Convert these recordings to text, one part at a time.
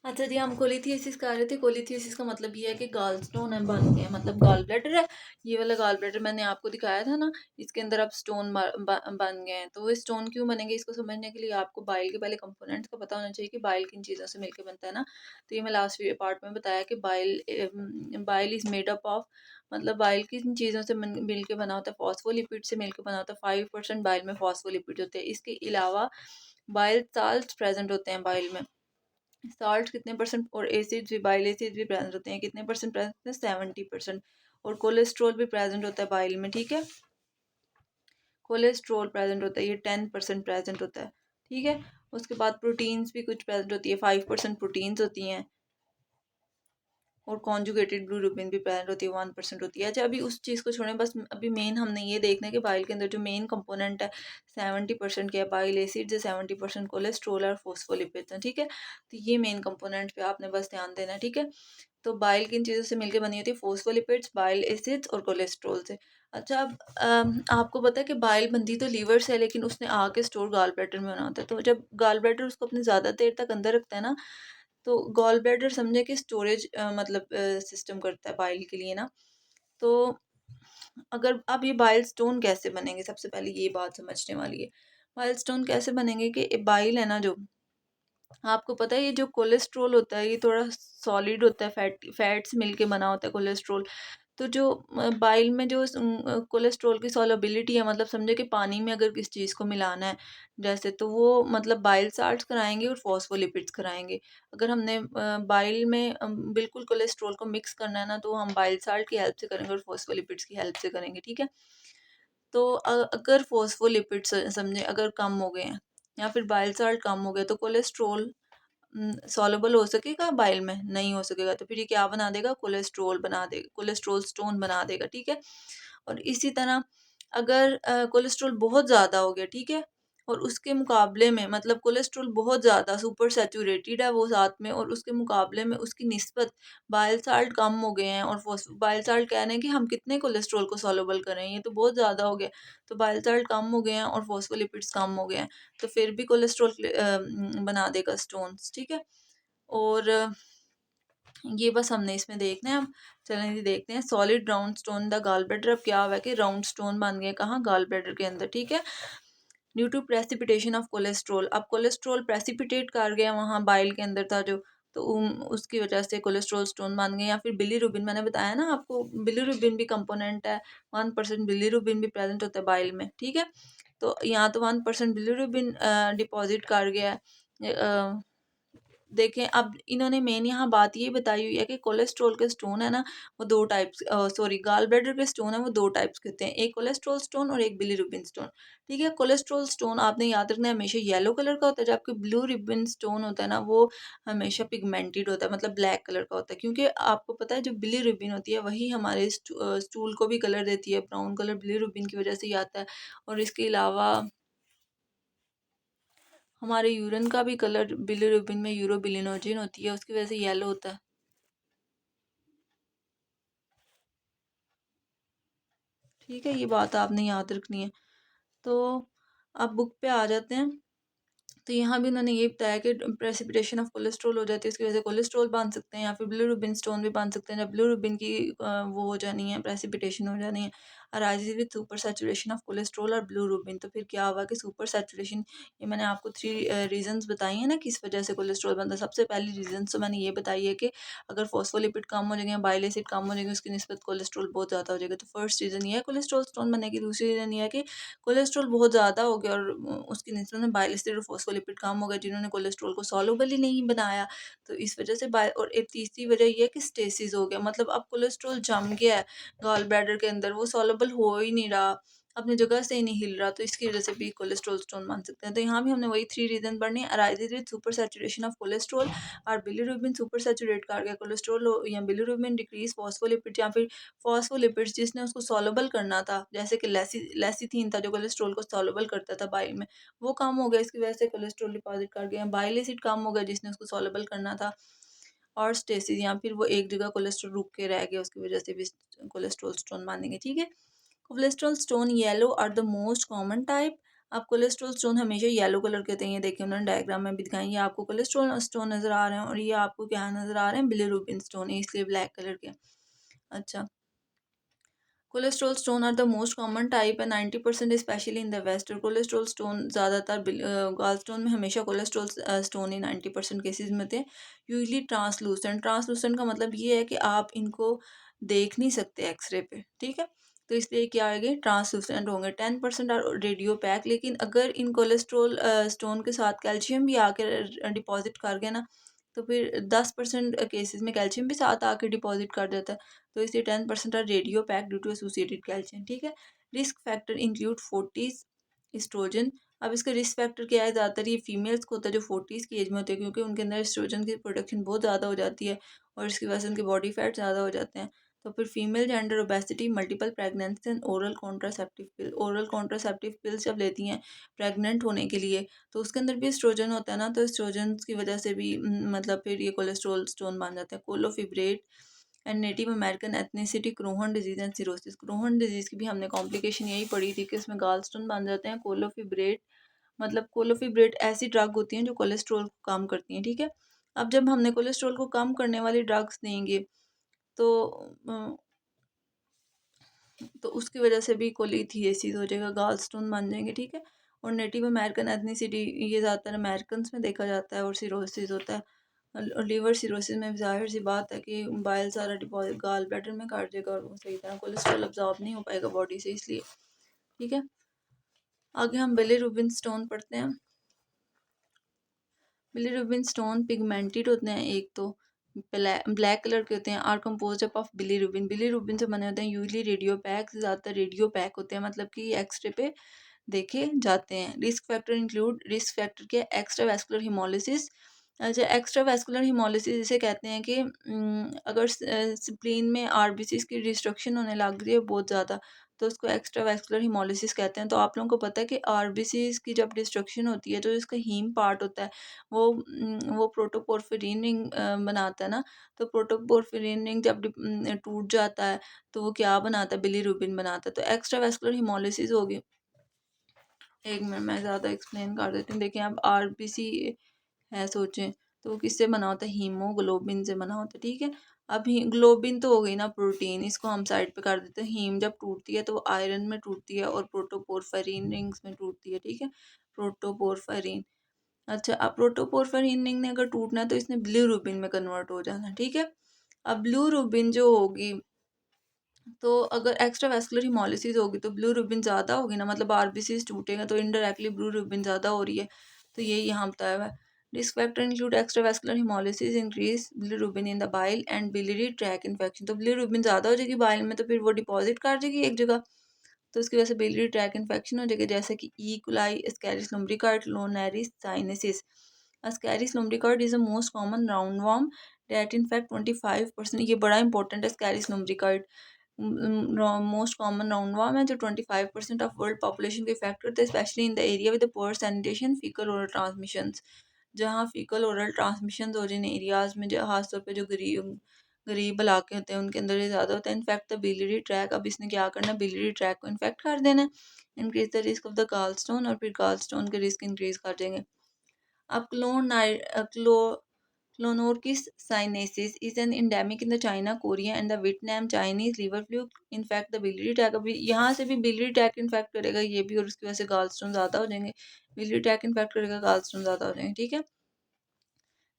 अच्छा जी, हम कोलिथियासिस कर रहे थे। कोलिथियासिस का मतलब ये है कि गॉल स्टोन है बन गए हैं, मतलब गॉल ब्लैडर है। ये वाला गॉल ब्लैडर मैंने आपको दिखाया था ना, इसके अंदर अब स्टोन बन गए हैं। तो वो स्टोन क्यों बनेंगे, इसको समझने के लिए आपको बाइल के पहले कंपोनेंट्स का पता होना चाहिए कि बाइल किन चीज़ों से मिलकर बनता है ना। तो ये मैं लास्ट पार्ट में बताया कि bile is made up of, मतलब बाइल किन चीज़ों से मिलकर बना होता है, फॉस्फोलिपिड से मिलकर बना होता है। 5% बाइल में फॉस्फोलिपिड होते हैं। इसके अलावा बाइल साल्ट प्रेजेंट होते हैं बाइल में। साल्ट कितने परसेंट, और एसिड भी, बाइल एसिड भी प्रेजेंट होते हैं। कितने परसेंट प्रेजेंट होते हैं, 70%। और कोलेस्ट्रॉल भी प्रेजेंट होता है बाइल में, ठीक है। कोलेस्ट्रॉल प्रेजेंट होता है, ये 10% प्रेजेंट होता है, ठीक है। उसके बाद प्रोटीन्स भी कुछ प्रेजेंट होती है, 5% प्रोटीन्स होती हैं। और कॉन्जुगेटेड ब्लूबिन भी प्रेजेंट होती है, 1% होती है। अच्छा, अभी उस चीज़ को छोड़ें, बस अभी मेन हमने ये देखना है कि बाइल के अंदर जो मेन कंपोनेंट है 70% क्या है, बाइल एसिड है, 70% कोलेस्ट्रोल और फोस्फोलिपिड्स हैं, ठीक है। तो ये मेन कंपोनेंट पे आपने बस ध्यान देना है, ठीक है। तो बाइल किन चीज़ों से मिलकर बनी होती है, फोस्फोलिपिड्स, बाइल एसिड्स और कोलेस्ट्रोल से। अच्छा, अब आपको पता है कि बाइल बनती तो लीवर से है, लेकिन उसने आके स्टोर गॉल ब्लैडर में होना होता है। तो जब गॉल ब्लैडर उसको अपने ज़्यादा देर तक अंदर रखता है ना, तो गॉल ब्लैडर समझे कि स्टोरेज मतलब सिस्टम करता है बाइल के लिए ना। तो अगर अब ये बाइल स्टोन कैसे बनेंगे, सबसे पहले ये बात समझने वाली है। बाइल स्टोन कैसे बनेंगे कि बाइल है ना, जो आपको पता है ये जो कोलेस्ट्रोल होता है ये थोड़ा सॉलिड होता है, फैट से मिलके बना होता है कोलेस्ट्रोल। तो जो बाइल में जो कोलेस्ट्रॉल की सॉल्युबिलिटी है, मतलब समझे कि पानी में अगर किस चीज़ को मिलाना है जैसे, तो वो मतलब बाइल साल्ट्स कराएंगे और फॉस्फोलिपिड्स कराएंगे। अगर हमने बाइल में बिल्कुल कोलेस्ट्रॉल को मिक्स करना है ना, तो हम बाइल साल्ट की हेल्प से करेंगे और फॉस्फोलिपिड्स की हेल्प से करेंगे, ठीक है। तो अगर फॉस्फोलिपिड्स समझे अगर कम हो गए हैं या फिर बाइल साल्ट कम हो गया, तो कोलेस्ट्रोल सॉल्युबल हो सकेगा बाइल में, नहीं हो सकेगा। तो फिर ये क्या बना देगा, कोलेस्ट्रोल बना देगा, कोलेस्ट्रोल स्टोन बना देगा, ठीक है। और इसी तरह अगर कोलेस्ट्रोल बहुत ज़्यादा हो गया, ठीक है, और उसके मुकाबले में मतलब कोलेस्ट्रोल बहुत ज़्यादा सुपर सैचुरेटेड है वो साथ में, और उसके मुकाबले में उसकी निस्बत बाइल साल्ट कम हो गए हैं, और बाइल साल्ट कह रहे हैं कि हम कितने कोलेस्ट्रोल को सॉल्युबल करें, ये तो बहुत ज़्यादा हो गया। तो बाइल साल्ट कम हो गए हैं और फॉस्फोलिपिड्स कम हो गए हैं, तो फिर भी कोलेस्ट्रॉल बना देगा स्टोन्स, ठीक है। और ये बस हमने इसमें देखना है। अब चलें जी देखते हैं, solid round stone the gall bladder. अब क्या हुआ है कि राउंड स्टोन बन गए कहाँ, गॉल ब्लैडर के अंदर, ठीक है। Due to precipitation of cholesterol, अब कोलेस्ट्रोल प्रेसिपिटेट कर गया वहाँ बाइल के अंदर था जो, तो उसकी वजह से कोलेस्ट्रोल स्टोन बन गए। या फिर बिलीरुबिन, मैंने बताया ना आपको, बिलीरुबिन भी कंपोनेंट है, 1% बिलीरुबिन भी प्रेजेंट होता है बाइल में, ठीक है। तो यहाँ तो 1% बिलीरुबिन डिपॉजिट कर गया है। देखें, अब इन्होंने मेन यहाँ बात ये बताई हुई है कि कोलेस्ट्रॉल के स्टोन है ना, वो दो टाइप्स, सॉरी गॉल ब्लैडर के स्टोन है वो दो टाइप्स के होते हैं, एक कोलेस्ट्रॉल स्टोन और एक बिलीरुबिन स्टोन, ठीक है। कोलेस्ट्रॉल स्टोन आपने याद रखना है हमेशा येलो कलर का होता है, जबकि ब्लू रिबन स्टोन होता है ना वो हमेशा पिगमेंटेड होता है, मतलब ब्लैक कलर का होता है। क्योंकि आपको पता है जो बिलीरुबिन होती है वही हमारे स्टूल को भी कलर देती है, ब्राउन कलर बिलीरुबिन की वजह से ही आता है। और इसके अलावा हमारे यूरिन का भी कलर बिलीरुबिन में यूरोबिलिनोजिन होती है, उसकी वजह से येलो होता है, ठीक है। ये बात आपने याद रखनी है। तो अब बुक पे आ जाते हैं। तो यहाँ भी उन्होंने ये बताया कि प्रेसिपिटेशन ऑफ कोलेस्ट्रॉल हो जाती है, उसकी वजह से कोलेस्ट्रॉल बन सकते हैं, या फिर बिलीरुबिन स्टोन भी बन सकते हैं। जब बिलीरुबिन की वो हो जानी है, प्रेसिपिटेशन हो जानी है, arises with super saturation of cholesterol और बिलीरुबिन। तो फिर क्या हुआ कि सुपर सैचुरेशन, ये मैंने आपको 3 रीजंस बताई हैं ना किस वजह से कोलेस्ट्रॉल बनता है। सबसे पहली रीजन तो मैंने ये बताई है कि अगर फॉस्फोलिपिड कम हो जाएंगे, बाइल एसिड कम हो जाएंगे, उसकी निस्बत कोलेस्ट्रॉल बहुत ज़्यादा हो जाएगा। तो फर्स्ट रीज़न ये है कोलेस्ट्रॉल स्टोन बनने की। दूसरी रीज़न ये है कि कोलेस्ट्रॉल बहुत ज़्यादा हो गया और उसकी निस्बत में बाइल एसिड और फॉस्फोलिपिड कम हो गए, जिन्होंने कोलेस्ट्रॉल को सॉल्युबल ही नहीं बनाया। तो इस वजह से बाइल, और एक तीसरी वजह ये है कि स्टेसिस हो गया, मतलब अब कोलेस्ट्रॉल जम गया है गॉल ब्लैडर के अंदर, वो सॉल्युबल हो ही नहीं रहा, अपनी जगह से ही नहीं हिल रहा। तो इसकी वजह से भी कोलेस्ट्रॉल स्टोन बन सकते हैं। तो यहाँ भी हमने वही 3 रीजन पढ़ने हैं, arises with super saturation of cholesterol, और बिलीरुबिन सुपर सैचुरेट कर गया कोलेस्ट्रॉल, या बिलीरुबिन डिक्रीज फॉस्फोलिपिड, या फिर फॉस्फोलिपिड्स जिसने उसको सॉल्युबल करना था, जैसे कि लेसिथीन था जो कोलेस्ट्रॉल को सॉल्युबल करता था बाइल में, वो कम हो गया, इसकी वजह से कोलेस्ट्रॉल डिपॉजिट कर गया। बाइल एसिड कम हो गया जिसने उसको सॉल्युबल करना था। और स्टेसिस, या फिर वो एक जगह कोलेस्ट्रॉल रुक के रह गया, उसकी वजह से भी कोलेस्ट्रॉल स्टोन बनेंगे, ठीक है। Cholesterol stone yellow are the most common type. अब कोलेस्ट्रॉल स्टोन हमेशा येलो कलर के होते हैं, ये देखिए उन्होंने डायग्राम में भी दिखाई, ये आपको कोलेस्ट्रॉल स्टोन नज़र आ रहे हैं और ये आपको क्या नज़र आ रहे हैं, बिलीरुबिन स्टोन, इसलिए ब्लैक कलर के। अच्छा, cholesterol stone are the most common type है 90% स्पेशली इन द वेस्ट। और कोलेस्ट्रॉल स्टोन ज़्यादातर गाल स्टोन में हमेशा कोलेस्ट्रॉल स्टोन ही 90% केसेस में होते हैं। यूजली ट्रांसलूसेंट, ट्रांसलूसेंट का मतलब ये है कि आप इनको देख नहीं सकते एक्सरे पे, ठीक है, तो इसलिए क्या आएंगे, ट्रांसलूसेंट होंगे। 10% आर रेडियो पैक, लेकिन अगर इन कोलेस्ट्रॉल स्टोन के साथ कैल्शियम भी आकर डिपॉजिट कर गया ना, तो फिर 10% केसेस में कैल्शियम भी साथ आके डिपॉजिट कर देता है, तो इसलिए 10% are radiopaque due to associated calcium, ठीक है। Risk factor include 40s oestrogen. अब इसका रिस्क फैक्टर क्या है, ज़्यादातर ये फीमेल्स को होता है जो 40s की एज में होते हैं, क्योंकि उनके अंदर एस्ट्रोजन की प्रोडक्शन बहुत ज़्यादा हो जाती है और इसकी वजह से उनके बॉडी फैट ज़्यादा हो जाते हैं। तो फिर female gender obesity, multiple pregnancy and oral contraceptive pill, oral contraceptive pills जब लेती हैं प्रेग्नेंट होने के लिए, तो उसके अंदर भी एस्ट्रोजन होता है ना, तो एस्ट्रोजन की वजह से भी मतलब फिर ये कोलेस्ट्रॉल स्टोन बन जाता है। Clofibrate and native American ethnicity, Crohn's disease and cirrhosis. Crohn's disease की भी हमने कॉम्प्लिकेशन यही पढ़ी थी कि इसमें गाल स्टोन बन जाते हैं। कोलोफिब्रेट मतलब कोलोफिब्रेट ऐसी ड्रग होती हैं जो कोलेस्ट्रॉल को कम करती हैं, ठीक है। अब जब हमने कोलेस्ट्रॉल को कम करने वाली ड्रग्स देंगे तो उसकी वजह से भी कोलिथिएसिस हो जाएगा, गाल स्टोन बन जाएंगे, ठीक है। और नेटिव अमेरिकन एथनिसिटी, ये ज़्यादातर अमेरिकन में देखा जाता है। और सिरोसिस होता है, और लीवर सिरोसिस में जाहिर सी बात है कि बाइल सारा डिपॉजिट गाल ब्लैडर में काट जाएगा और वो सही तरह कोलेस्ट्रॉल अब्जॉर्ब नहीं हो पाएगा बॉडी से, इसलिए, ठीक है। आगे हम बिलीरुबिन स्टोन पढ़ते हैं। बिलीरुबिन स्टोन पिगमेंटेड होते हैं, एक तो ब्लैक कलर के होते हैं, are compose of bilirubin, bilirubin से बने होते हैं। यूजली रेडियो पैक, ज़्यादातर रेडियो पैक होते हैं, मतलब कि एक्सरे पे देखे जाते हैं। Risk factor include, risk factor के एक्स्ट्रा वैस्कुलर हिमोलिसिस। अच्छा, एक्स्ट्रा वैस्कुलर हिमोलिसिस इसे कहते हैं कि अगर स्प्लीन में आरबीसीज की डिस्ट्रक्शन होने लग रही है बहुत ज़्यादा, तो उसको एक्स्ट्रा वैस्कुलर हिमोलिसिस कहते हैं। तो आप लोगों को पता है कि आरबीसीज की जब डिस्ट्रक्शन होती है तो इसका हीम पार्ट होता है, वो प्रोटोपोर्फिरिन रिंग बनाता है ना, तो प्रोटोपोर्फिरिन रिंग जब टूट जाता है तो वो क्या बनाता है, बिलीरुबिन बनाता है। तो एक्स्ट्रा वैस्कुलर हिमोलिसिस होगी, एक मिनट मैं ज़्यादा एक्सप्लेन कर देती हूँ। देखिए आप आरबीसी है सोचें, तो वो किससे बना होता है, हीमोग्लोबिन से बना होता है, ठीक है। अब ग्लोबिन तो हो गई ना प्रोटीन, इसको हम साइड पे कर देते हैं। हीम जब टूटती है तो वो आयरन में टूटती है और प्रोटोपोर्फायरिन रिंग्स में टूटती है, ठीक है, प्रोटोपोर्फायरिन। अच्छा, अब प्रोटोपोर्फायरिन रिंग ने अगर टूटना है तो इसने ब्लू रूबिन में कन्वर्ट हो जाना, ठीक है। अब ब्लू रूबिन जो होगी, तो अगर एक्स्ट्रा वैस्कुलर हिमोलिसिस होगी तो ब्लू रिबन ज़्यादा होगी ना, मतलब आरबीसीज टूटेगा तो इनडायरेक्टली ब्लू रिबन ज़्यादा हो रही है, तो ये यहाँ बताया हुआ है। Risk factor include extra vascular haemolysis, increase blue ribbon in the bile and biliary track infection. तो ब्लू रिबन ज़्यादा हो जाएगी बाइल में, तो फिर वो डिपॉजिट कर जाएगी एक जगह, तो उसकी वजह से बिलियरी ट्रैक इन्फेक्शन हो जाएगी, जैसे कि E coli, ascaris lumbricoides, clonorchis sinensis. Ascaris lumbricoides is the most common round worm that infect 25%, ये बड़ा इंपॉर्टेंट है ascaris lumbricoides. Most common round worm है जो 25% ऑफ वर्ल्ड पॉपुलेशन को इफेक्ट करते हैं, especially in the area with poor sanitation, faecal oral transmissions. जहाँ faecal oral transmission हो जिन एरियाज में, जो खासतौर पे जो गरीब गरीब इलाके होते हैं उनके अंदर ये ज़्यादा होता है। इनफैक्ट द बिलियरी ट्रैक, अब इसने क्या करना है, बिलियरी ट्रैक को इन्फेक्ट कर देना है, increase the risk of the गाल स्टोन, और फिर गाल स्टोन के रिस्क इंक्रीज कर देंगे। अब clonorchis sinensis is an endemic in the China, Korea and the Vietnam. Chinese liver fluke infect the biliary tract, अभी यहाँ से भी बिलियरी ट्रैक इन्फेक्ट करेगा ये भी, और उसकी वजह से गाल स्टोन ज़्यादा हो जाएंगे। बिलियरी ट्रैक इन्फेक्ट करेगा, गाल स्टोन ज़्यादा हो जाएंगे, ठीक है।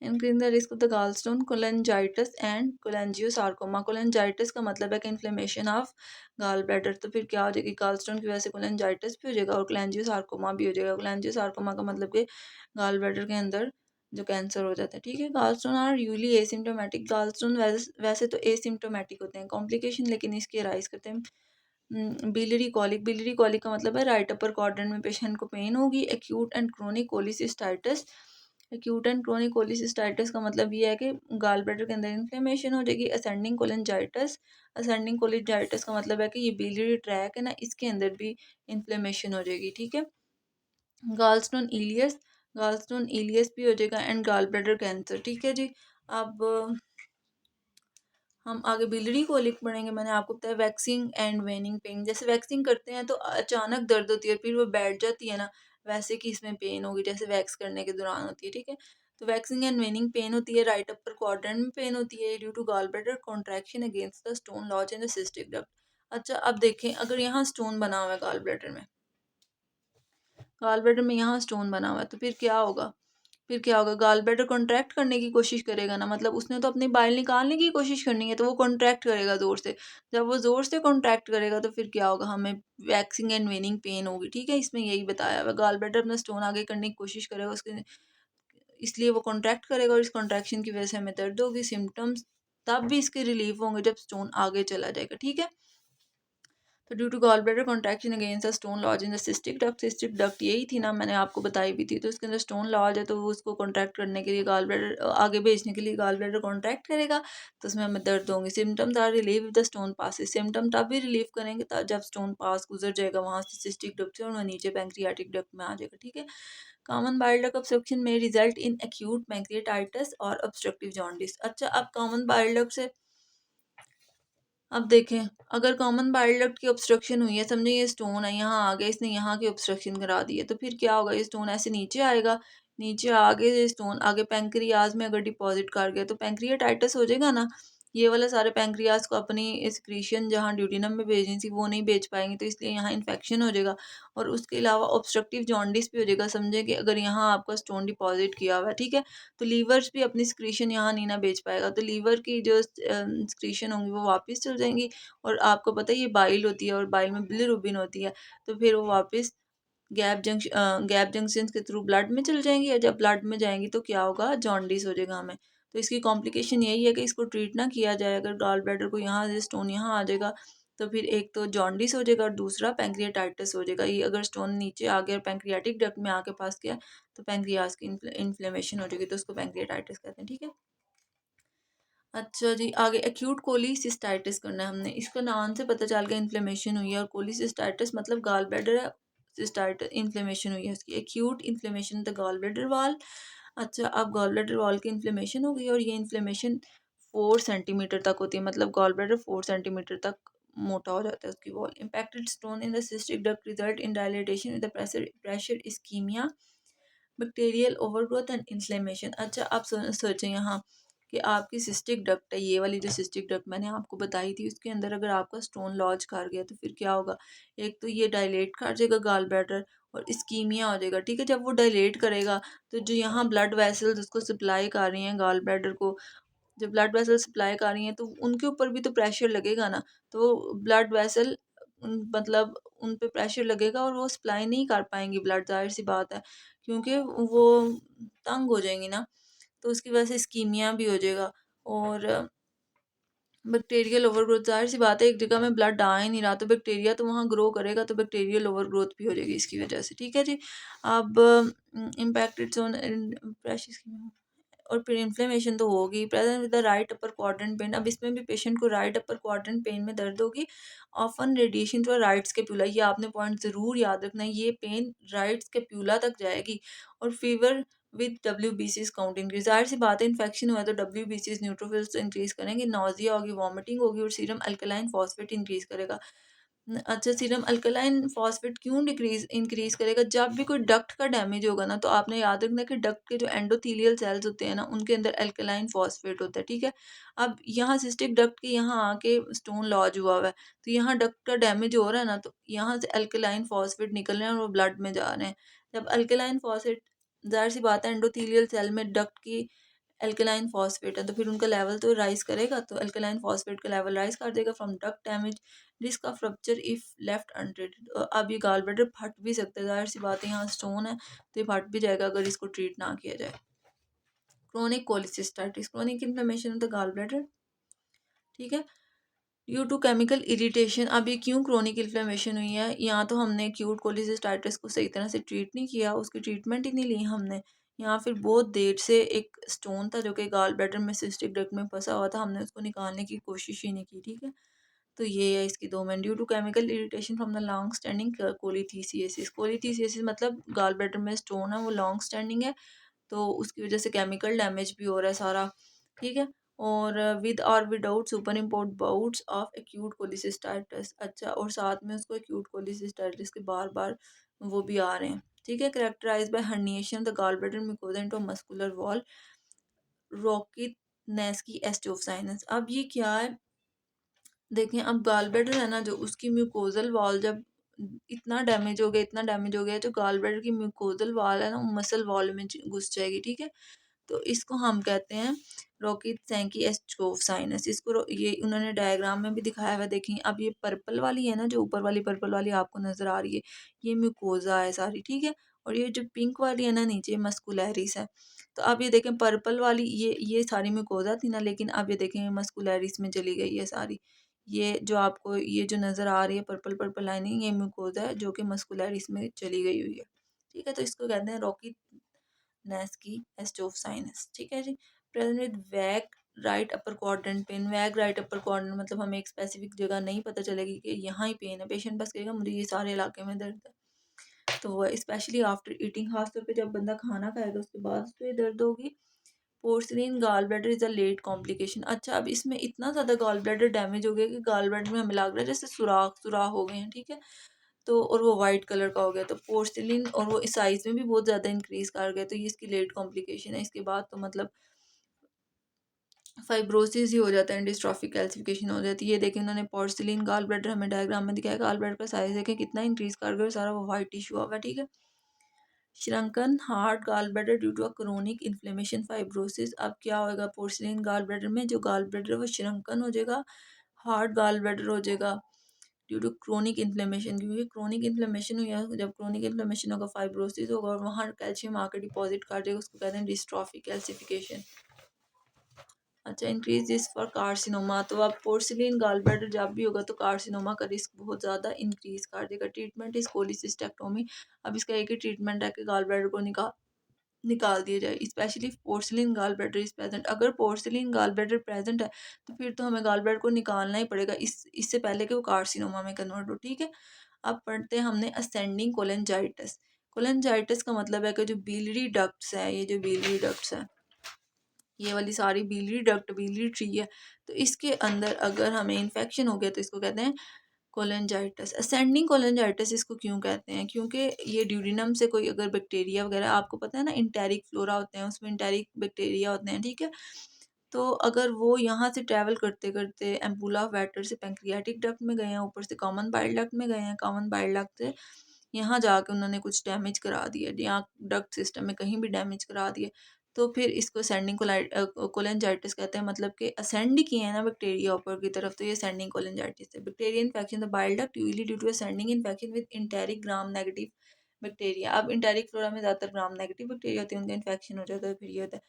Increase the risk of the gallstone, cholangitis and cholangiocarcinoma. Cholangitis का मतलब है कि इन्फ्लेमेशन ऑफ गाल ब्लैडर, तो फिर क्या हो जाएगी, gallstone की वजह से कोलेंजाइटिस भी हो जाएगा और कोलेंजियोसार्कोमा भी हो जाएगा। कोलेंजियोसार्कोमा का मतलब कि गाल ब्लैडर के अंदर जो कैंसर हो जाता है, ठीक है। gallstone are usually asymptomatic, gallstone वैसे तो एसिम्टोमेटिक होते हैं, कॉम्प्लिकेशन लेकिन इसके राइज करते हैं। बिलियरी कॉलिक, बिलियरी कॉलिक का मतलब है राइट अपर क्वाड्रेंट में पेशेंट को पेन होगी। Acute and chronic cholecystitis, acute and chronic cholecystitis का मतलब ये है कि गाल ब्लैडर के अंदर इन्फ्लेमेशन हो जाएगी। असेंडिंग कोलेंजाइटिस, असेंडिंग कोलेंजाइटिस का मतलब है कि ये बिलियरी ट्रैक है ना, इसके अंदर भी इन्फ्लेमेशन हो जाएगी, ठीक है। गालस्टोन इलियस, गालस्टोन इलियस भी हो जाएगा एंड गाल ब्लैडर कैंसर, ठीक है जी। अब हम आगे बिलियरी कोलिक पढ़ेंगे। मैंने आपको बताया वैक्सिंग एंड वेनिंग पेन, जैसे वैक्सिंग करते हैं तो अचानक दर्द होती है, फिर वो बैठ जाती है ना, वैसे कि इसमें पेन होगी जैसे वैक्स करने के दौरान होती है, ठीक है। तो वैक्सिंग एंड वेनिंग पेन होती है, राइट अपर क्वाड्रेंट में पेन होती है due to gall bladder contraction against the stone lodge in the cystic duct. अच्छा अब देखें, अगर यहाँ स्टोन बना हुआ है गॉल ब्लैडर में, गॉल ब्लैडर में यहाँ स्टोन बना हुआ है, तो फिर क्या होगा, फिर क्या होगा, गॉल ब्लैडर कॉन्ट्रैक्ट करने की कोशिश करेगा ना, मतलब उसने तो अपनी बाइल निकालने की कोशिश करनी है, तो वो कॉन्ट्रैक्ट करेगा ज़ोर से। जब वो ज़ोर से कॉन्ट्रैक्ट करेगा तो फिर क्या होगा, हमें वैक्सिंग एंड वेनिंग पेन होगी, ठीक है। इसमें यही बताया हुआ, गॉल ब्लैडर अपना स्टोन आगे करने की कोशिश करेगा, उसके इसलिए वो कॉन्ट्रैक्ट करेगा और इस कॉन्ट्रैक्शन की वजह से हमें दर्द होगी। सिम्टम्स तब भी इसके रिलीफ होंगे जब स्टोन आगे चला जाएगा, ठीक है। तो due to gall bladder contraction against the stone lodge in the cystic duct यही थी ना, मैंने आपको बताई भी थी। तो इसके अंदर स्टोन लॉज है, तो वो उसको कॉन्ट्रैक्ट करने के लिए गॉल ब्लैडर आगे भेजने के लिए गॉल ब्लैडर कॉन्ट्रैक्ट करेगा, तो उसमें हमें दर्द होंगे। Symptoms are relieve the stone passes, symptom तब भी रिलीव करेंगे जब स्टोन पास गुजर जाएगा वहाँ से सिस्टिक डक्ट से और वह नीचे पैंक्रियाटिक डक्ट में आ जाएगा, ठीक है। कॉमन बाइल डक्ट ऑब्स्ट्रक्शन में रिजल्ट इन एक्यूट पैंक्रियाटाइटिस और ऑब्स्ट्रक्टिव जॉन्डिस। अच्छा अब कॉमन बाइल डक्ट से अब देखें, अगर कॉमन बाइल डक्ट की ऑब्स्ट्रक्शन हुई है, समझे ये स्टोन है यहाँ आ गया, इसने यहाँ की ऑब्स्ट्रक्शन करा दी है, तो फिर क्या होगा, ये स्टोन ऐसे नीचे आएगा, नीचे आगे ये स्टोन आगे पैंक्रियाज में अगर डिपॉजिट कर गया तो पैंक्रियाटाइटिस हो जाएगा ना। ये वाला सारे पैंक्रियाज को अपनी सिक्रीशन जहाँ ड्यूडिनम में भेजनी थी वो नहीं भेज पाएंगे, तो इसलिए यहाँ इन्फेक्शन हो जाएगा। और उसके अलावा ऑब्स्ट्रक्टिव जॉन्डिस भी हो जाएगा, समझे कि अगर यहाँ आपका स्टोन डिपॉजिट किया हुआ है, ठीक है, तो लीवर्स भी अपनी सिक्रीशन यहाँ नहीं ना भेज पाएगा, तो लीवर की जो सिक्रीशन होंगी वो वापस चल जाएंगी। और आपको पता है ये बाइल होती है और बाइल में बिलिरुबिन होती है, तो फिर वो वापस गैप जंक्शन के थ्रू ब्लड में चल जाएंगी, और जब ब्लड में जाएंगी तो क्या होगा, जॉन्डिस हो जाएगा हमें। तो इसकी कॉम्प्लिकेशन यही है कि इसको ट्रीट ना किया जाए, अगर गॉल ब्लैडर को यहाँ से स्टोन यहाँ आ जाएगा तो फिर एक तो जॉन्डिस हो जाएगा और दूसरा पैंक्रियाटाइटिस हो जाएगा। ये अगर स्टोन नीचे आ गया और पैंक्रियाटिक डक्ट में आके पास गया तो पैंक्रियाज की इन्फ्लेमेशन हो जाएगी, तो उसको पैंक्रियाटाइटिस कहते हैं, ठीक है। अच्छा जी, आगे एक्यूट कोलिसिस्टाइटिस करना है हमने, इसका नाम से पता चल गया इन्फ्लेमेशन हुई है, और कोलिसिस्टाइटिस मतलब गॉल ब्लैडर है, सिस्टाइटिस इन्फ्लेमेशन हुई है उसकी, acute inflammation the gall bladder wall. अच्छा अब गॉल ब्लैडर वॉल की इन्फ्लेमेशन हो गई और ये इन्फ्लेमेशन 4 सेंटीमीटर तक होती है, मतलब गॉल ब्लैडर 4 सेंटीमीटर तक मोटा हो जाता है उसकी wall. Impacted stone in the cystic duct result in dilatation with the pressure ischemia, bacterial overgrowth and inflammation. अच्छा आप सोचें यहाँ कि आपकी सिस्टिक डक्ट है, ये वाली जो सिस्टिक डक्ट मैंने आपको बताई थी, उसके अंदर अगर आपका स्टोन लॉज कर गया तो फिर क्या होगा, एक तो ये डायलेट कर जाएगा गॉल ब्लैडर और इस्कीमिया हो जाएगा, ठीक है। जब वो डायलेट करेगा तो जो यहाँ ब्लड वेसल्स उसको सप्लाई कर रही हैं गॉल ब्लैडर को, जो ब्लड वेसल सप्लाई कर रही हैं तो उनके ऊपर भी तो प्रेशर लगेगा ना, तो ब्लड वेसल मतलब उन पे प्रेशर लगेगा और वो सप्लाई नहीं कर पाएंगी ब्लड, जाहिर सी बात है, क्योंकि वो तंग हो जाएंगी ना, तो उसकी वजह से स्कीमिया भी हो जाएगा। और बैक्टीरियल ओवरग्रोथ, जाहिर सी बात है एक जगह में ब्लड आ ही नहीं रहा तो बैक्टीरिया तो वहाँ ग्रो करेगा, तो बैक्टीरियल ओवरग्रोथ भी हो जाएगी इसकी वजह से, ठीक है जी। अब इम्पैक्टेड जोन प्रेशर और फिर इन्फ्लेमेशन तो होगी, present with the right upper quadrant pen. अब इसमें भी पेशेंट को राइट अपर क्वाड्रेंट पेन में दर्द होगी, often radiation to right scapula, ये आपने पॉइंट ज़रूर याद रखना है, ये पेन राइट स्कैपुला तक जाएगी। और fever with WBCs count increase, जाहिर सी बात है इन्फेक्शन हुआ तो WBCs न्यूट्रोफिल्स इंक्रीज करेंगे, नॉजिया होगी, वॉमिटिंग होगी और सीरम अल्कलाइन फॉस्फेट इंक्रीज करेगा। अच्छा सीरम अल्कलाइन फॉस्फेट क्यों डिक्रीज इंक्रीज करेगा, जब भी कोई डक्ट का डैमेज होगा ना तो आपने याद रखना कि डक्ट के जो एंडोथीलियल सेल्स होते हैं ना उनके अंदर अल्कलाइन फॉस्फेट होता है, ठीक है। अब यहाँ सिस्टिक डक्ट के यहाँ आके स्टोन लॉज हुआ है, तो यहाँ डक्ट का डैमेज हो रहा है ना, तो यहाँ से अल्कलाइन फॉस्फेट निकल रहे हैं और वो ब्लड में जा रहे हैं। जब अल्कलाइन फॉस्फेट, जाहिर सी बात है एंडोथीलियल सेल में डक्ट की अल्कलाइन फॉस्फेट है तो फिर उनका लेवल तो राइज करेगा, तो अल्कलाइन फॉस्फेट का लेवल राइज कर देगा from duct damage, risk of rupture if left untreated. अब ये गॉल ब्लैडर फट भी सकता है, जाहिर सी बात है यहाँ स्टोन है तो ये फट भी जाएगा अगर इसको ट्रीट ना किया जाए। Chronic cholecystitis, chronic inflammation of the gall bladder, ठीक है, ड्यू टू केमिकल इरिटेशन। अब ये क्यों क्रोनिक इन्फ्लेमेशन हुई है, यहाँ तो हमने एक्यूट कोलिसिस्टाइटिस को सही तरह से ट्रीट नहीं किया, उसकी ट्रीटमेंट ही नहीं ली हमने। यहाँ फिर बहुत देर से एक स्टोन था जो कि गॉल ब्लैडर में सिस्टिक डक्ट में फंसा हुआ था, हमने उसको निकालने की कोशिश ही नहीं की, ठीक है। तो ये है इसकी दो main, due to chemical irritation from the long standing cholelithiasis, cholelithiasis मतलब गॉल ब्लैडर में स्टोन है वो लॉन्ग स्टैंडिंग है, तो उसकी वजह से केमिकल डैमेज भी हो रहा है सारा, ठीक है। और विद और without super import bouts of acute cholecystitis, अच्छा और साथ में उसको एक्यूट कोलिसिस्टाइटिस के बार बार वो भी आ रहे हैं, ठीक है। Characterised by herniation the gall bladder mucosa into muscular wall, Rokitansky Aschoff sinuses. अब ये क्या है, देखें, अब गॉल ब्लैडर है ना जो, उसकी म्यूकोजल वॉल जब इतना डैमेज हो गया, इतना डैमेज हो गया, जो गॉल ब्लैडर की म्यूकोजल वॉल है ना वो मसल वॉल में घुस जाएगी, ठीक है। तो इसको हम कहते हैं रोकित सैंकी एस्टोफ साइनस। इसको ये उन्होंने डायग्राम में भी दिखाया हुआ, देखें। अब ये पर्पल वाली है ना, जो ऊपर वाली पर्पल वाली आपको नजर आ रही है, ये म्यूकोजा है सारी, ठीक है। और ये जो पिंक वाली है ना नीचे, मस्कुलैरिस है। तो अब ये देखें पर्पल वाली, ये सारी म्यूकोजा थी ना, लेकिन अब ये देखें मस्कुलैरिस में चली गई है सारी। ये जो आपको ये जो नजर आ रही है पर्पल पर्पल लाइनिंग, ये म्यूकोजा है जो कि मस्कुलैरिस में चली गई हुई है, ठीक है। तो इसको कहते हैं रोकी नेस्की एस्टोफसाइनस, ठीक है जी। प्रेजेंट विद वैग राइट अपर क्वाड्रेंट पेन। वैग राइट अपर क्वाड्रेंट मतलब हमें एक स्पेसिफिक जगह नहीं पता चलेगी कि यहाँ ही पेन है, पेशेंट बस कहेगा मुझे ये सारे इलाके में दर्द है। तो वो स्पेशली आफ्टर ईटिंग, खासतौर पे जब बंदा खाना खाएगा उसके बाद तो ये दर्द होगी। Porcelain gall bladder is a late complication. अच्छा, अब इसमें इतना ज़्यादा गॉल ब्लैडर डैमेज हो गया कि गॉल ब्लैडर में हमें लग रहा है जैसे सुराख सुराख हो गए हैं, ठीक है। तो और वो वाइट कलर का हो गया, तो पोर्सिलिन और वो इस साइज में भी बहुत ज़्यादा इंक्रीज कर गया, तो ये इसकी लेट कॉम्प्लिकेशन है। इसके बाद तो मतलब फाइब्रोसिस ही हो जाता है, डिस्ट्रॉफिक कैल्सिफिकेशन हो जाती है। ये देखें उन्होंने पोर्सिलिन गॉल ब्लैडर हमें डायग्राम में दिखाया, गॉल ब्लैडर का साइज देखें कितना इंक्रीज कर गया, सारा वो वाइट टिश्यू हुआ, ठीक है। Shrunken hard gall bladder due to a chronic inflammation fibrosis. अब क्या होगा पोर्सिलिन गॉल ब्लैडर में, जो गॉल ब्लैडर है वो श्रंकन हो जाएगा, हार्ड गॉल ब्लैडर हो जाएगा ड्यू टू क्रोनिक इन्फ्लेमेशन, क्योंकि क्रोनिक इन्फ्लेमेशन हुई है, जब क्रोनिक इन्फ्लेमेशन होगा फाइब्रोसिस होगा और वहाँ कैल्शियम आकर डिपॉजिट कर जाएगा, उसको कहते हैं डिस्ट्रॉफिक कैल्सिफिकेशन। अच्छा, इंक्रीज रिस्क फॉर कार्सिनोमा। तो अब पोर्सिलिन गॉल ब्लैडर जब भी होगा तो कार्सिनोमा का रिस्क बहुत ज़्यादा इंक्रीज कर देगा। Treatment is cholecystectomy. अब इसका एक ही ट्रीटमेंट है कि गॉल ब्लैडर को निकाल दिया जाए, specially porcelain gall bladder is present. अगर पोर्सिलिन गॉल ब्लैडर प्रेजेंट है तो फिर तो हमें गॉल ब्लैडर को निकालना ही पड़ेगा, इससे पहले कि वो कार्सिनोमा में कन्वर्ट हो, ठीक है। अब पढ़ते हैं हमने असेंडिंग कोलेंजाइटिस। कोलेंजाइटिस का मतलब है कि जो बिलियरी डक्ट्स है, ये जो बिलियरी डक्ट्स है, ये वाली सारी बिलियरी डक्ट बिलियरी ट्री है, तो इसके अंदर अगर हमें इन्फेक्शन हो गया तो इसको कहते हैं कोलेंजाइटिस। असेंडिंग कोलेंजाइटिस इसको क्यों कहते हैं, क्योंकि ये ड्यूडिनम से कोई अगर बैक्टीरिया वगैरह, आपको पता है ना इंटेरिक फ्लोरा होते हैं, उसमें इंटेरिक बैक्टीरिया होते हैं, ठीक है। तो अगर वो यहाँ से ट्रैवल करते करते एम्पुला ऑफ वाटर से पेंक्रियाटिक डक्ट में गए हैं, ऊपर से कॉमन बाइल डक्ट में गए हैं, कॉमन बाइल डक्ट से यहाँ जाके उन्होंने कुछ डैमेज करा दिया, यहाँ डक्ट सिस्टम में कहीं भी डैमेज करा दिया, तो फिर इसको असेंडिंग कोलेंजाइटिस कहते हैं। मतलब कि असेंड किए हैं ना बैक्टीरिया ऊपर की तरफ, तो ये असेंडिंग कोलेंजाइटिस है। Bacteria infection the bile duct usually due to ascending infection with enteric gram negative bacteria. अब इंटेरिक फ्लोरा में ज़्यादातर ग्राम नेगेटिव बैक्टीरिया होती है, उनका इन्फेक्शन हो जाता है, फिर ये होता है।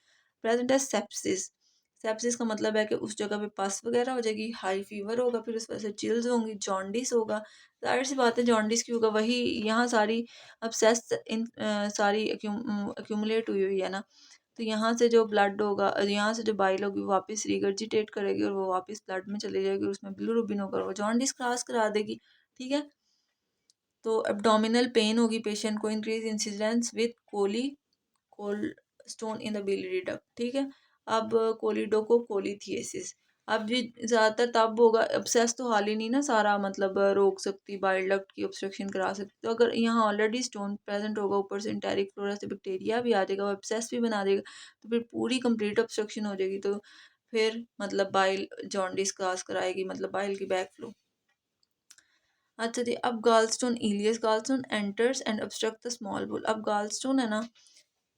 प्रेजेंट है सेप्सिस। सेप्सिस का मतलब है कि उस जगह पे पस वगैरह हो जाएगी, हाई फीवर होगा, फिर उस वजह से चिल्स होंगी, जॉन्डिस होगा। जाहिर सी बात है जॉन्डिस क्यों होगा, वही यहाँ सारी अब्सेस इन सारी एक्यूमुलेट हुई हुई है ना, तो यहाँ से जो ब्लड होगा, यहाँ से जो बाइल होगी वो वापस रिगर्जिटेट करेगी और वो वापस ब्लड में चली जाएगी और उसमें बिलिरुबिन होगा और वो जॉन्डिस क्रॉस करा देगी, ठीक है। तो एब्डोमिनल पेन होगी पेशेंट को, increase incidence with coal stone in the biliary duct, ठीक है। अब कोलिडोको कोलिथिएसिस। अब ये ज़्यादातर तब होगा, अब्सेस तो हाल ही नहीं ना सारा मतलब रोक सकती, बाइल डक्ट की ऑब्स्ट्रक्शन करा सकती, तो अगर यहाँ ऑलरेडी स्टोन प्रेजेंट होगा, ऊपर से इंटेरिक फ्लोरा से बैक्टीरिया भी आ जाएगा, वो अब्सेस भी बना देगा, तो फिर पूरी कंप्लीट ऑब्स्ट्रक्शन हो जाएगी, तो फिर मतलब बाइल जॉन्डिस काज कराएगी, मतलब बाइल की बैक फ्लो। अच्छा जी, अब gallstone ileus. Gallstone enters and obstruct the small bowel. अब गालस्टोन है ना,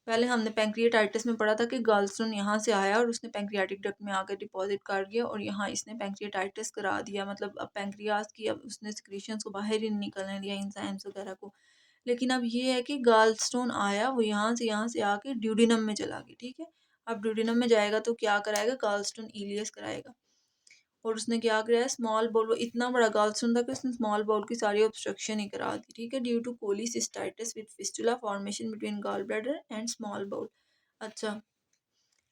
पहले हमने पैंक्रियाटाइटिस में पढ़ा था कि गालस्टोन यहाँ से आया और उसने पैंक्रियाटिक डक्ट में आकर डिपॉजिट कर दिया और यहाँ इसने पैंक्रियाटाइटिस करा दिया, मतलब अब पैंक्रियाज की अब उसने सिक्रीशंस को बाहर ही नहीं निकलने दिया, एंजाइम्स वगैरह को। लेकिन अब ये है कि गालस्टोन आया, वो यहाँ से आके ड्यूडिनम में चला गया, ठीक है। अब ड्यूडिनम में जाएगा तो क्या कराएगा, गालस्टोन इलियस कराएगा। और उसने क्या कराया, स्मॉल बाउल, वो इतना बड़ा गालस्टोन था कि उसने स्मॉल बाउल की सारी ऑब्स्ट्रक्शन ही करा दी, ठीक है, due to cholecystitis with fistula formation between gall bladder and small bowel. अच्छा,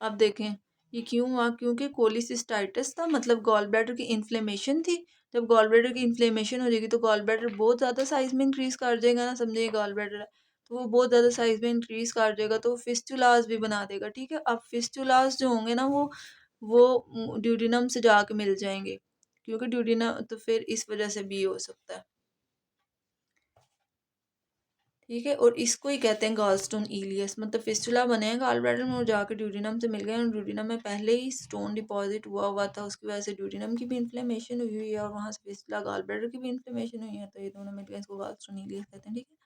अब देखें ये क्यों हुआ, क्योंकि कोलिसिस्टाइटिस था, मतलब गॉल ब्लैडर की इन्फ्लेमेशन थी। जब गॉल ब्लैडर की इन्फ्लेमेशन हो जाएगी तो गॉल ब्लैडर बहुत ज़्यादा साइज में इंक्रीज कर जाएगा ना, समझिए गॉल ब्लैडर है तो वो बहुत ज़्यादा साइज में इंक्रीज कर जाएगा, तो फिस्टुलाज भी बना देगा, ठीक है। अब फिस्टुलाज जो होंगे ना वो ड्यूडिनम से जाके मिल जाएंगे, क्योंकि ड्यूडिनम, तो फिर इस वजह से भी हो सकता है। ठीक है। और इसको ही कहते हैं गॉलस्टोन इलियस, मतलब फिस्टुला बने हैं गॉल ब्लैडर में और जाकर ड्यूडिनम से मिल गए और ड्यूडिनम में पहले ही स्टोन डिपॉजिट हुआ हुआ था, उसकी वजह से ड्यूडिनम की भी इन्फ्लेमेशन हुई हुई है और वहाँ से फिस्टुला गॉल ब्लैडर की भी इन्फ्लेमेशन हुई है, तो ये दोनों मिल गए, इसको गॉलस्टोन इलियस कहते हैं। ठीक है।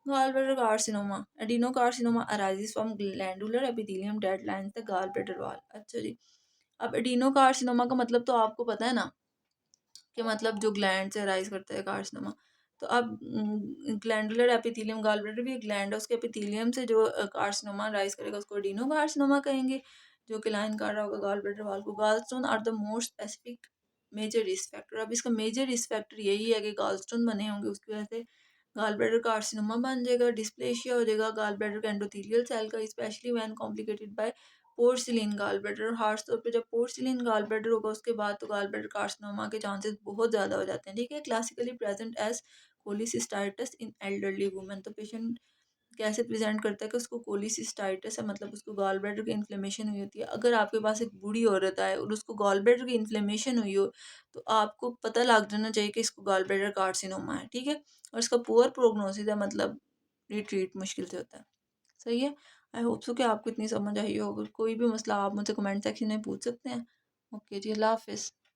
Gallbladder carcinoma, adenocarcinoma arises from glandular epithelium that lines the gallbladder wall। अच्छा जी, अब एडिनोकार्सिनोमा का मतलब तो आपको पता है ना, कि मतलब जो ग्लैंड से अराइज करता है कार्सिनोमा। तो अब ग्लैंडुलर एपिथेलियम, गॉल ब्लैडर भी एक ग्लैंड है, उसके एपिथेलियम से जो कार्सिनोमा अराइज करेगा उसको एडिनोकार्सिनोमा कहेंगे, जो कि लाइन कर रहा होगा गॉल ब्लैडर वाल को। Gallstone are the more specific major risk factor. अब इसका मेजर रिस्क फैक्टर यही है कि गॉलस्टोन बने होंगे, उसकी वजह से गॉल ब्लैडर कार्सिनोमा बन जाएगा, डिस्प्लेशिया हो जाएगा गॉल ब्लैडर के एंडोथेलियल सेल का, specially when complicated by porcelain gall bladder. खास तौर पे जब पोर्सिलिन गॉल ब्लैडर होगा उसके बाद तो गॉल ब्लैडर कार्सिनोमा के चांसेस बहुत ज़्यादा हो जाते हैं। ठीक है। Classically present as cholecystitis in elderly women. तो पेशेंट कैसे प्रेजेंट करता है कि उसको कोलिसिस्टाइटिस है, मतलब उसको गॉल ब्लैडर की इन्फ्लेमेशन हुई होती है। अगर आपके पास एक बूढ़ी औरत आए और उसको गॉल ब्लैडर की इन्फ्लेमेशन हुई हो, तो आपको पता लग जाना चाहिए कि इसको गॉल ब्लैडर कार्सिनोमा है। ठीक है। और इसका पुअर प्रोग्नोसिस है, मतलब रिट्रीट मुश्किल से होता है। सही है। आई होप सो कि आपको इतनी समझ आई होगी। कोई भी मसला आप मुझसे कमेंट सेक्शन में पूछ सकते हैं। ओके जी, अल्लाह हाफिज़।